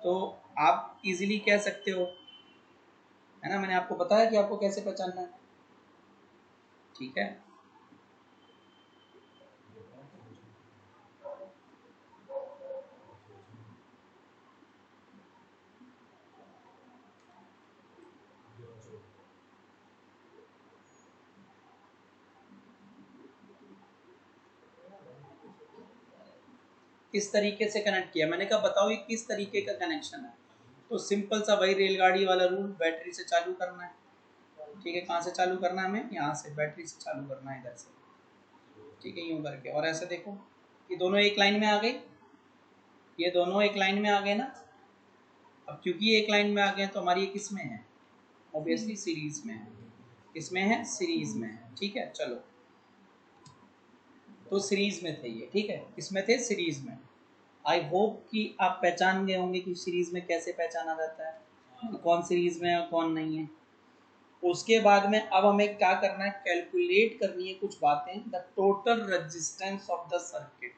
तो आप इजीली कह सकते हो, है ना। मैंने आपको बताया कि आपको कैसे पहचानना है, ठीक है। किस तरीके से कनेक्ट किया, मैंने कहा बताओ ये किस तरीके का कनेक्शन है। तो सिंपल सा वही रेलगाड़ी वाला रूल, बैटरी से चालू करना है, ठीक है। कहाँ से चालू करना है हमें, यहाँ से बैटरी से चालू करना है, इधर से, ठीक है, यूं करके। और ऐसे देखो ये दोनों एक लाइन में आ गई, ये दोनों एक लाइन में आ गए ना। अब क्योंकि एक लाइन में आ गए तो हमारी ये किस में है, ऑब्वियसली सीरीज में है। किसमें है, सीरीज में है, ठीक है। चलो तो सीरीज में थे ये, ठीक है, किसमें थे, सीरीज में। आई होप कि आप पहचान गए होंगे कि सीरीज में कैसे पहचाना जाता है, कि कौन सीरीज में है और कौन नहीं है। उसके बाद में अब हमें क्या करना है, कैलकुलेट करनी है कुछ बातें, the total resistance of the circuit.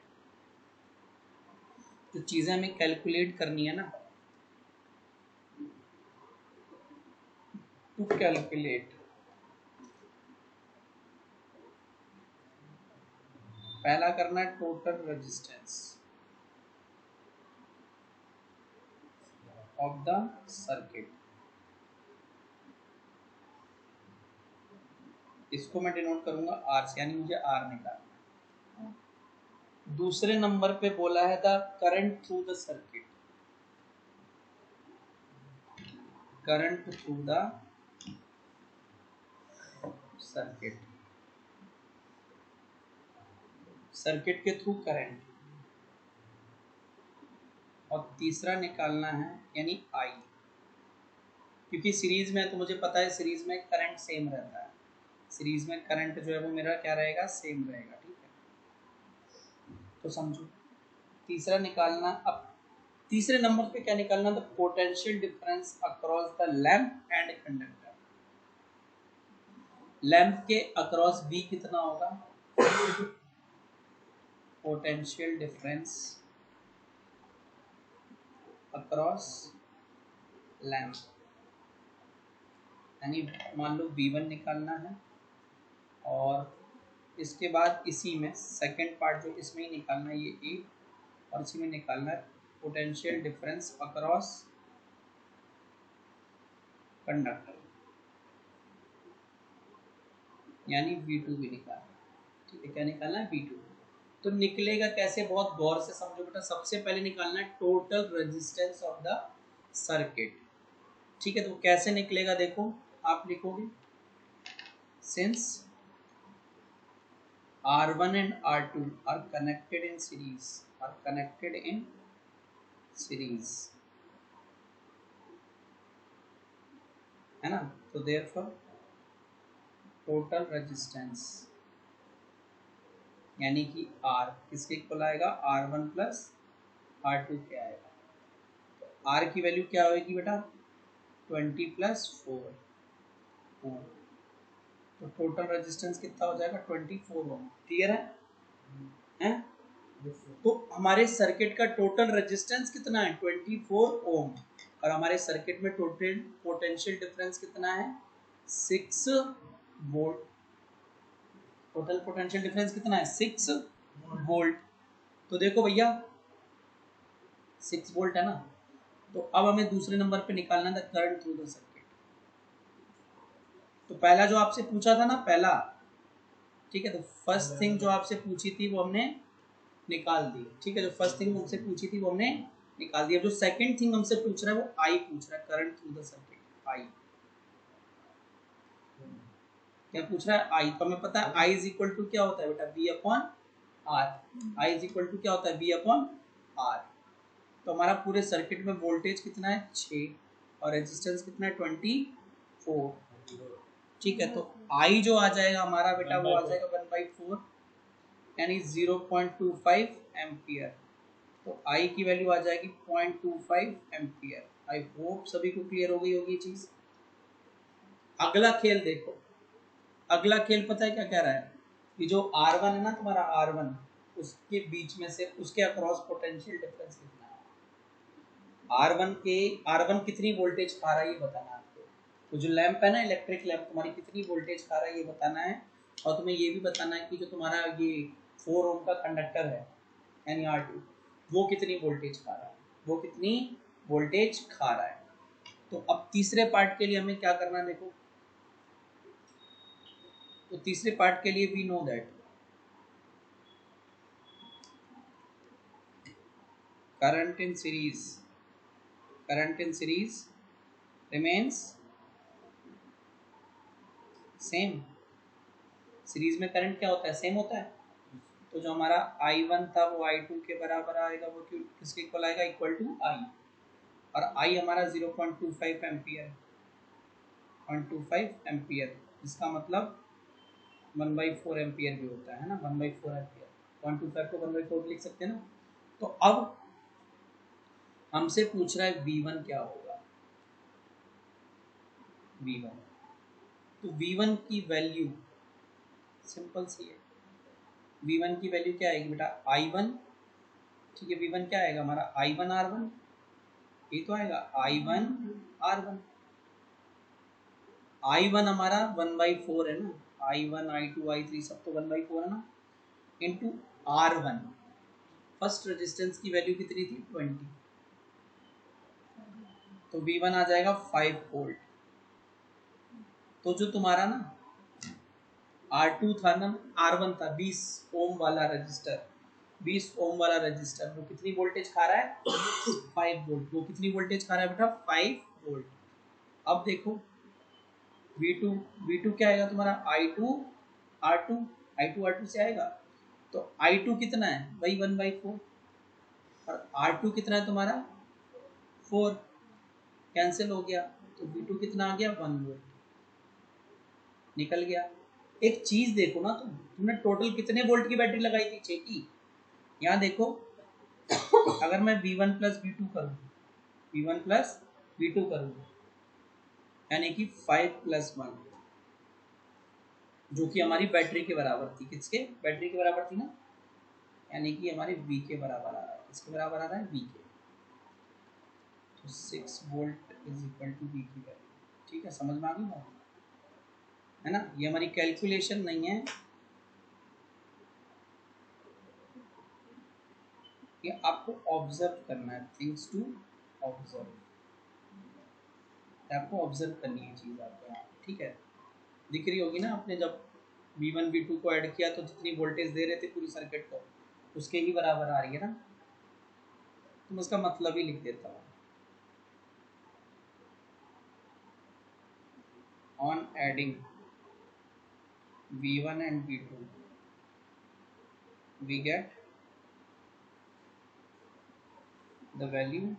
जो चीजें हमें कैलकुलेट करनी है ना, टू कैलकुलेट, पहला करना है total resistance of the circuit. इसको मैं डिनोट करूंगा आर से, यानी मुझे आर निकालना है। दूसरे नंबर पे बोला है the current through the circuit, current through the circuit, circuit के थ्रू करंट। और तीसरा निकालना है यानी आई, क्योंकि सीरीज में है तो मुझे पता है सीरीज में करंट सेम रहता है, सीरीज में करंट जो है वो मेरा क्या रहेगा, सेम रहेगा, ठीक है। तो समझो तीसरा निकालना, अब तीसरे नंबर पे क्या निकालना, the potential difference across the lamp and conductor. Lamp के अक्रॉस V कितना होगा, पोटेंशियल डिफरेंस अक्रॉस लैंप, यानी मान लो V1 निकालना है। और इसके बाद इसी में सेकंड पार्ट जो इसमें ही निकालना है, ये E, और इसी में निकालना है पोटेंशियल डिफरेंस अक्रॉस कंडक्टर, यानी V2 भी निकालना है, ठीक है। क्या निकालना है, V2। तो निकलेगा कैसे, बहुत गौर से समझो बेटा। सबसे पहले निकालना है total resistance of the circuit, ठीक है। तो कैसे निकलेगा, देखो आप लिखोगे, since R1 and R2 are connected in series, are connected in series, है ना। तो therefore टोटल रेजिस्टेंस यानी कि R किसके इक्वल आएगा, R1 प्लस R2 के आएगा। तो R की वैल्यू क्या होगी बेटा, 20 प्लस 4, तो टोटल रेजिस्टेंस कितना हो जाएगा, 24 ओम। क्लियर है, हैं? तो हमारे सर्किट का टोटल रेजिस्टेंस कितना है, 24 ओम, और हमारे सर्किट में टोटल पोटेंशियल डिफरेंस कितना है, 6 वोल्ट। टोटल पोटेंशियल डिफरेंस कितना है, 6 वोल्ट। तो देखो भैया 6 वोल्ट है ना। तो अब हमें दूसरे नंबर पे निकालना था करंट थ्रू द सर्किट। तो पहला जो आपसे पूछा था ना, पहला, ठीक है, तो फर्स्ट थिंग जो आपसे पूछी थी वो हमने निकाल दी, ठीक है। जो फर्स्ट थिंग हमसे पूछी थी वो हमने निकाल दिया। जो सेकंड थिंग हमसे पूछ रहा है वो आई पूछ रहा है, करंट थ्रू द सर्किट, आई। क्या पूछ रहा है? आई। तो हमें पता है आई इज इक्वल टू क्या होता है बेटा? V upon R. I is equal to क्या होता है? V upon R. तो हमारा पूरे सर्किट में वोल्टेज कितना है? 6 और रेजिस्टेंस कितना है? 24। ठीक है, तो आई जो आ जाएगा हमारा बेटा वो आ जाएगा 1/4 यानी 0.25 एम्पियर। तो आई की वैल्यू आ जाएगी 0.25 एम्पियर। आई होप सभी को क्लियर हो गई होगी ये चीज। अगला खेल देखो, अगला खेल पता है क्या कह रहा है? कि जो R1 है ना तुम्हारा R1, उसके बीच में से उसके अक्रॉस पोटेंशियल डिफरेंस कितना है? R1 कितनी वोल्टेज खा रहा है ये बताना है आपको। तो जो लैंप है ना, इलेक्ट्रिक लैंप, तुम्हारी कितनी वोल्टेज खा रहा है ये बताना है। और तुम्हें ये भी बताना है कि जो तुम्हारा ये 4 ओम का कंडक्टर है यानी R2, वो कितनी वोल्टेज खा रहा है, वो कितनी वोल्टेज खा रहा है। तो अब तीसरे पार्ट के लिए हमें क्या करना है देखो। तो तीसरे पार्ट के लिए we know that current in series remains same. Series में करंट क्या होता है? सेम होता है। तो जो हमारा I1 था वो I2 के बराबर आएगा। वो क्यों किसके इक्वल आएगा? Equal to I। और I हमारा 0.25 एम्पियर, 0.25 एम्पियर, इसका मतलब 1/4 एम्पियर भी होता है ना, 1/4 एम्पियर। 0.25 को 1/4 लिख सकते हैं ना। तो अब हमसे पूछ रहा है V1 क्या होगा? V1, तो V1 की वैल्यू सिंपल सी है। V1 की वैल्यू क्या आएगी बेटा? I1। ठीक है, V1 क्या आएगा हमारा? I1 R1। ये तो आएगा I1 R1। I1 हमारा 1/4 है ना, I1 I2 I3 सब तो 1/4 है ना, इंटू R1। फर्स्ट रेजिस्टेंस की वैल्यू कितनी थी? 20। तो V1 आ जाएगा 5 वोल्ट। तो जो तुम्हारा ना R2 था ना, R1 था 20 ओम वाला रजिस्टर, 20 ओम वाला रजिस्टर, वो कितनी वोल्टेज खा रहा है? 5 वोल्ट। वो कितनी वोल्टेज खा रहा है बेटा? 5 वोल्ट। अब देखो V2 क्या आएगा तुम्हारा? I2 R2, I2 R2 से आएगा। तो I2 कितना है? वही 1/4। और R2 कितना है तुम्हारा? 4। कैंसिल हो गया। तो V2 कितना आ गया? 1 वोल्ट निकल गया। एक चीज देखो ना, तुमने टोटल कितने वोल्ट की बैटरी लगाई थी? 6 की। यहाँ देखो, अगर मैं V1 प्लस V2 करूँ, V1 प्लस V2 करूँ, यानी कि 5 + 1, जो कि हमारी बैटरी के बराबर थी। किसके? बैटरी के बराबर थी ना, यानी कि हमारे V के बराबर आ रहा है। किसके बराबर आ रहा है? V के। तो 6 volt is equal to V की वैल्यू। ठीक है, समझ में आ गई बात, है ना? ये हमारी कैलकुलेशन नहीं है, ये आपको ऑब्जर्व करना है। थिंग्स टू ऑब्जर्व, आपको ऑब्जर्व करनी है चीज़ आपको यहाँ। ठीक है, दिख रही होगी ना आपने, जब V1 V2 को ऐड किया तो जितनी वोल्टेज दे रहे थे पूरी सर्किट को, उसके ही बराबर आ रही है ना। तो मैं उसका मतलब ही लिख देता हूँ। On adding V1 and V2 we get the value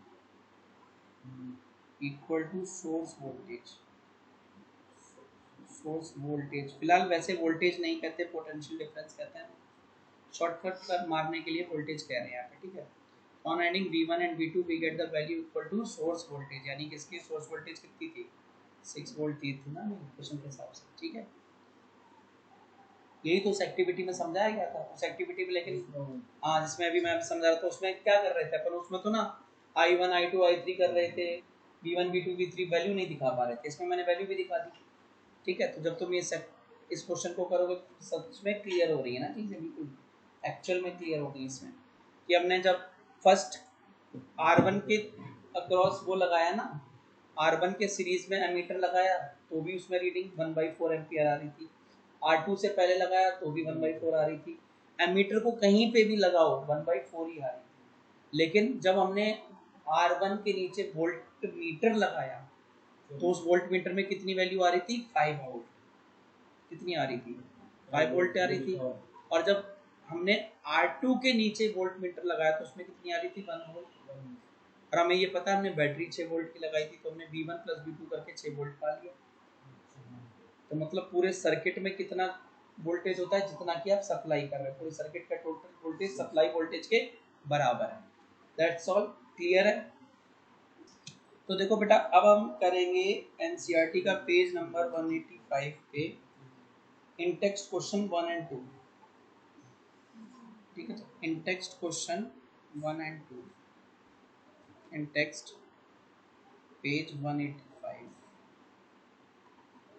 equal to source voltage। Source voltage फिलहाल वैसे वोल्टेज नहीं कहते, पोटेंशियल डिफरेंस कहते हैं। शॉर्टकट कर मारने के लिए वोल्टेज कह रहे हैं यहाँ पे। ठीक है, on adding V1 and V2 we get the value equal to source voltage, यानी कि इसकी सोर्स वोल्टेज कितनी थी? 6 वोल्ट थी ना क्वेश्चन के हिसाब से। ठीक है, यही तो उस एक्टिविटी में समझाया गया था। उस एक्टिविटी में लेकिन हाँ, जिसमें अभी मैं समझा रहा था, उसमें क्या कर रहे थे अपन? उसमें तो ना I1 I2 I3 कर रहे थे, V1 V2 V3 वैल्यू नहीं दिखा पा रहे थे। इसमें मैंने वैल्यू भी दिखा दी। ठीक है, तो जब तुम ये इस क्वेश्चन को करोगे तो सच में क्लियर हो रही है ना चीज़ें, बिल्कुल एक्चुअल में क्लियर हो गई इसमें। कि हमने जब फर्स्ट R1 के अक्रॉस वो लगाया ना, R1 के सीरीज में एमीटर लगाया तो भी उसमें रीडिंग 1/4 एम्पियर आ रही थी। R2 से पहले लगाया तो भी 1/4 आ रही थी। एमीटर को कहीं पे भी लगाओ 1/4 ही आ रही थी। लेकिन जब हमने R1 के नीचे वोल्ट मीटर लगाया तो उस वोल्ट मीटर में कितनी वैल्यू आ रही थी? 5 वोल्ट। कितनी आ रही थी, 5 वोल्ट आ रही थी। और जब हमने R2 के नीचे वोल्ट मीटर लगाया तो उसमें कितनी आ रही थी, 1 वोल्ट। और हमें ये पता है हमने बैटरी 6 वोल्ट की लगाई थी, तो हमने V1 + V2 करके 6 वोल्ट पा लिया। तो मतलब पूरे सर्किट में कितना वोल्टेज होता है, जितना कि आप सप्लाई कर रहे हैं, पूरे सर्किट का टोटल वोल्टेज सप्लाई वोल्टेज के बराबर है। दैट्स ऑल, क्लियर है। तो देखो बेटा, अब हम करेंगे एनसीईआरटी का पेज नंबर 185 पे इन टेक्स्ट क्वेश्चन 1 एंड 2। ठीक है, तो in text question 1 and 2 in text page 185।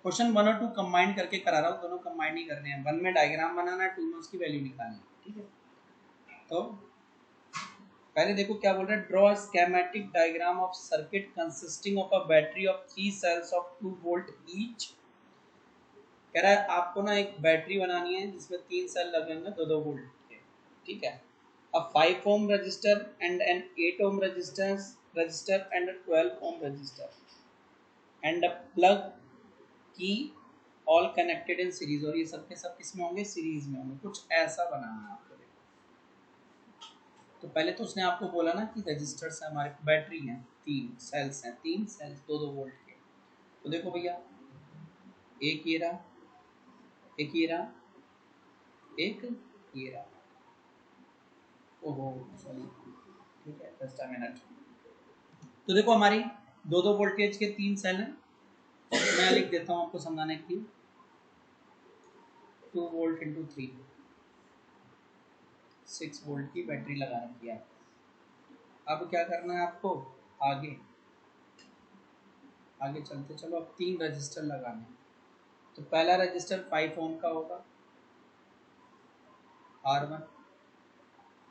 Question 1 और 2 कंबाइन करके करा रहा हूँ, दोनों कंबाइन ही करने हैं। 1 में डायग्राम बनाना है, 2 में उसकी वैल्यू निकालनी है। ठीक है, तो पहले देखो क्या बोल रहा है, draw schematic diagram of circuit consisting of a battery of 3 cells of 2 volt each. कह रहा है आपको ना एक बैटरी बनानी है जिसमें 3 सेल लगे होंगे 2-2 वोल्ट के। ठीक है, a 5 ohm resistor and an 8 ohm resistor and a 12 ohm resistor and a plug key all connected in series। और ये सब के सब किसमें होंगे, सीरीज में होंगे। कुछ ऐसा बनाना है आपको। तो पहले तो उसने आपको बोला ना कि रजिस्टर्स है हमारे, बैटरी हैं, 3 सेल्स हैं, 3 सेल्स 2-2 वोल्ट के। तो देखो भैया, एक ये रहा, एक ये रहा, एक ये रहा। ओहो सॉरी, ठीक है, जस्ट अ मिनट। तो देखो हमारी 2-2 वोल्टेज के 3 सेल हैं। मैं लिख देता हूँ आपको समझाने के लिए, 2 वोल्ट इंटू 3, 6 वोल्ट की बैटरी लगा रखी है। अब क्या करना है आपको, आगे आगे चलते चलो। अब 3 रजिस्टर लगाने हैं। तो पहला रजिस्टर 5 ओम का होगा, R1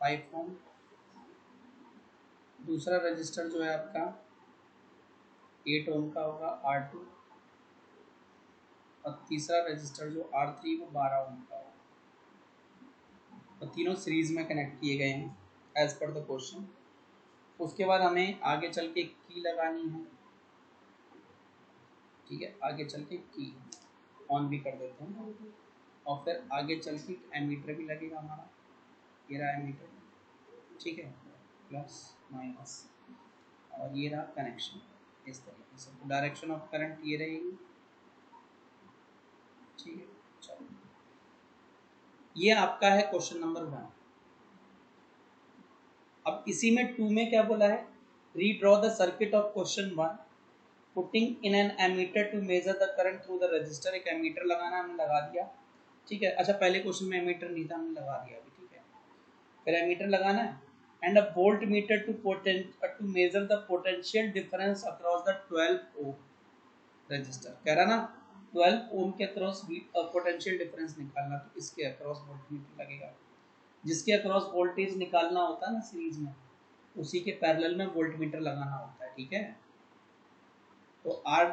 5 ओम। दूसरा रजिस्टर जो है आपका 8 ओम का होगा, R2। और तीसरा रजिस्टर जो R3 वो 12 ओम का होगा। और तीनों सीरीज में कनेक्ट किए गए हैं एज पर द क्वेश्चन। उसके बाद हमें आगे चल के की लगानी है। ठीक है, आगे चल के की ऑन भी कर देते हैं। और फिर आगे चल के एमीटर भी लगेगा हमारा, ये रहा एमीटर। ठीक है, प्लस माइनस, और ये रहा कनेक्शन। इस तरीके से तो डायरेक्शन ऑफ करंट ये रहेगी। ठीक है, चलो, ये आपका है क्वेश्चन नंबर 1। अब इसी में 2 में क्या बोला है, redraw the circuit of question 1 putting in an ammeter to measure the current through the resistor. एक एमीटर लगाना, हमने लगा दिया। ठीक है, अच्छा पहले क्वेश्चन में एमीटर नहीं था, हमने लगा दिया अभी। ठीक है, फिर एमीटर लगाना है and a voltmeter to measure the potential difference across the 12 ohm resistor. कह रहा ना 12 ओम के अक्रॉस पोटेंशियल डिफरेंस निकालना, तो इसके अक्रॉस वोल्ट मीटर लगेगा। जिसके अक्रॉस वोल्टेज निकालना होता है ना सीरीज में, उसी के पैरेलल में वोल्ट मीटर लगाना होता है। ठीक है, तो R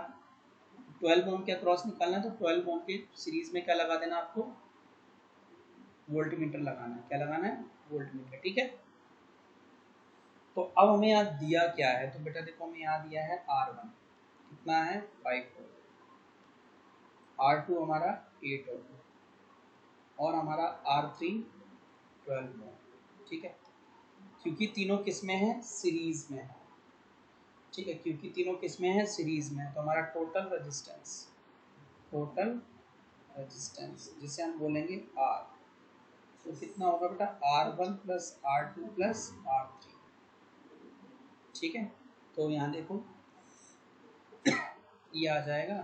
12 ओम के अक्रॉस निकालना है, तो 12 ओम के सीरीज में क्या लगा देना आपको, वोल्ट मीटर लगाना है। क्या लगाना है, वोल्ट मीटर। ठीक है, तो अब हमें यहाँ दिया क्या है, तो बेटा देखो हमें यहाँ दिया है R1 कितना है, 5 ओम, R2 हमारा 8 ओम, और हमारा R3 12 ओम। ठीक है, क्योंकि तीनों किसमें है, सीरीज में है। ठीक है, क्योंकि तीनों किसमें है, सीरीज में है, तो हमारा टोटल रेजिस्टेंस जिसे हम बोलेंगे R, तो कितना होगा बेटा, R1 + R2 + R3। ठीक है, तो यहाँ देखो ये आ जाएगा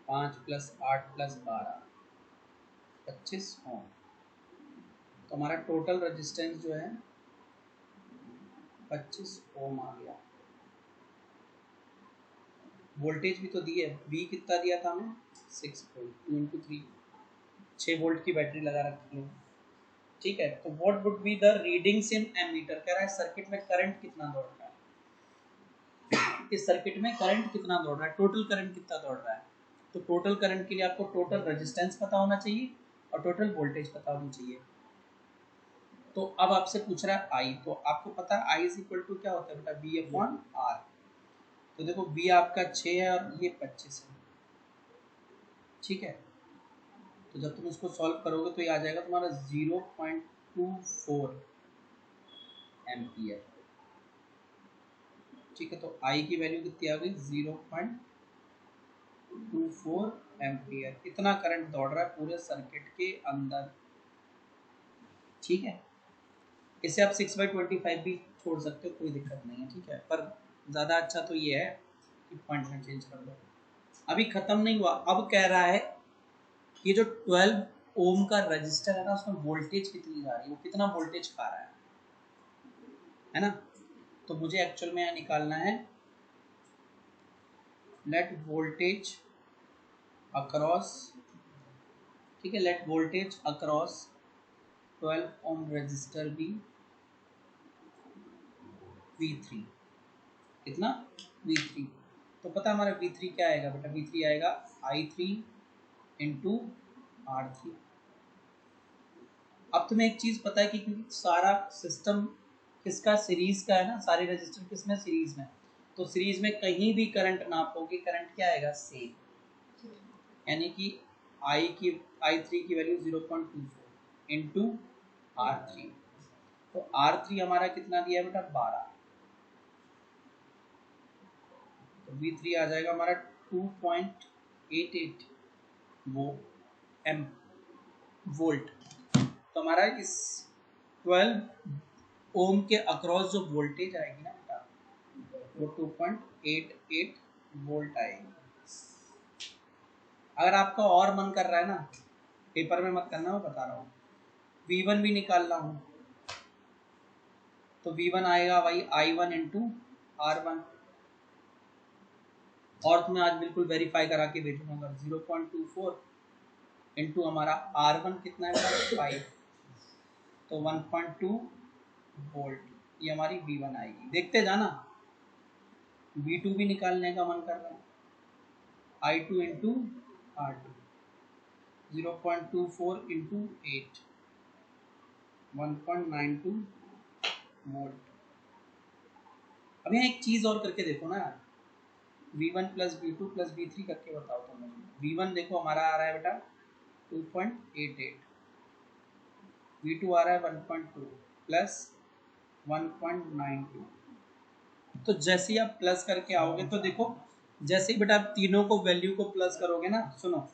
5 + 8 + 12 25 ओम। तो हमारा टोटल रेजिस्टेंस जो है 25 ओम आ गया। वोल्टेज भी तो दिए, V कितना दिया था हमें, 6 वोल्ट, 2 × 3, 6 वोल्ट की बैटरी लगा रखी है। ठीक है, तो what would be the readings in ammeter. कह रहा है सर्किट में करंट कितना दौड़ रहा है, इस सर्किट में करंट कितना दौड़ रहा है, टोटल करंट कितना दौड़ रहा है। तो टोटल करंट के लिए आपको टोटल रेजिस्टेंस पता होना चाहिए और टोटल वोल्टेज पता होनी चाहिए। तो अब आपसे पूछ रहा है I, तो आपको पता है I = क्या होता है बेटा, V/R। तो देखो V आपका 6 है और ये 25 है। ठीक है। तो जब तुम इसको सॉल्व करोगे तो ये आ जाएगा तुम्हारा 0.24 एम्पियर। ठीक है, तो आई की वैल्यू कितनी आ गई 0.24 एम्पियर। इतना करंट दौड़ रहा है पूरे सर्किट के अंदर। ठीक है, इसे आप 6/25 भी छोड़ सकते हो, कोई दिक्कत नहीं है। ठीक है, पर ज़्यादा अच्छा तो ये है कि पॉइंट में चेंज कर दो। अभी ख़त्म नहीं हुआ, अब कह रहा है ये जो 12 ओम का रजिस्टर है ना, उसमें वोल्टेज कितनी जा रही है, वो कितना वोल्टेज खा रहा है ना। तो मुझे एक्चुअल में यहाँ निकालना है लेट वोल्टेज अक्रॉस, ठीक है, late voltage across 12 ohm register B V3। कितना V3, तो पता हमारा V3 क्या आएगा बेटा, V3 आएगा I3 इंटू R3। अब तुम्हें एक चीज पता है कि क्योंकि सारा सिस्टम किसका सीरीज का है ना, सारे रजिस्टर किसमें सीरीज में, तो सीरीज में कहीं भी करंट नापोगे करंट क्या आएगा सेम, यानी कि I3 की वैल्यू 0.24 इंटू R3। तो R3 हमारा कितना दिया है बेटा 12, तो V3 आ जाएगा हमारा 2.88 वो एम वोल्ट। तो हमारा इस 12 ओम के अक्रॉस जो वोल्टेज आएगी ना बेटा, वो 2.88 वोल्ट आएगी। अगर आपका और मन कर रहा है ना, पेपर में मत करना, मैं बता रहा हूँ, V1 भी निकालना हो तो V1 आएगा वही I1 इंटू R1। और तुम्हें आज बिल्कुल वेरीफाई करा के भेजूंगा, 0.24 इंटू हमारा R1 कितना है 5, तो 1.2 वोल्ट, ये हमारी V1 आएगी। देखते जाना, V2 भी निकालने का मन कर रहा है, I2 into R2 0.24 into 8 1.92 volt. अब यहाँ एक चीज़ और करके देखो ना, V1 plus V2 plus V3 करके बताओ तो मुझे। V1 देखो हमारा आ रहा है बेटा 2.88, V2 आ रहा है 1.2 प्लस 1.92। तो जैसे ही आप प्लस करके आओगे तो देखो, जैसे ही बेटा आप तीनों को वैल्यू को प्लस करोगे ना, सुनो,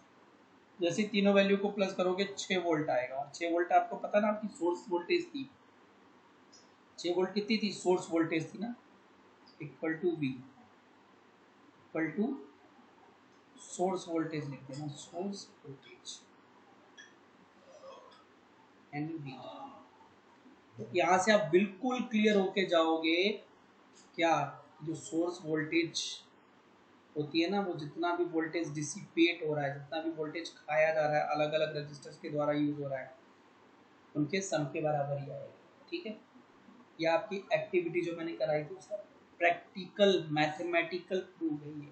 जैसे तीनों वैल्यू को प्लस करोगे 6 वोल्ट आएगा। और 6 वोल्ट आपको पता ना आपकी सोर्स वोल्टेज थी, 6 वोल्ट कितनी थी सोर्स वोल्टेज थी ना, equal to V equal to source voltage लिख देना, सोर्स वोल्टेज यानी V। तो यहाँ से आप बिल्कुल क्लियर होके जाओगे क्या, जो सोर्स वोल्टेज होती है ना, वो जितना भी वोल्टेज डिसिपेट हो रहा है, जितना भी वोल्टेज खाया जा रहा है अलग अलग रजिस्टर्स के द्वारा यूज हो रहा है, उनके सम के बराबर ही आएगा। ठीक है, ये आपकी एक्टिविटी जो मैंने कराई थी उसका प्रैक्टिकल मैथमेटिकल प्रूफ है ये।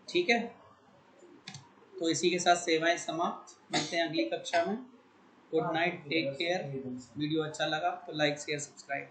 ठीक है, तो इसी के साथ सेवाएं समाप्त, मिलते हैं अगली कक्षा में। Good night, take care. Video अच्छा लगा तो लाइक शेयर सब्सक्राइब।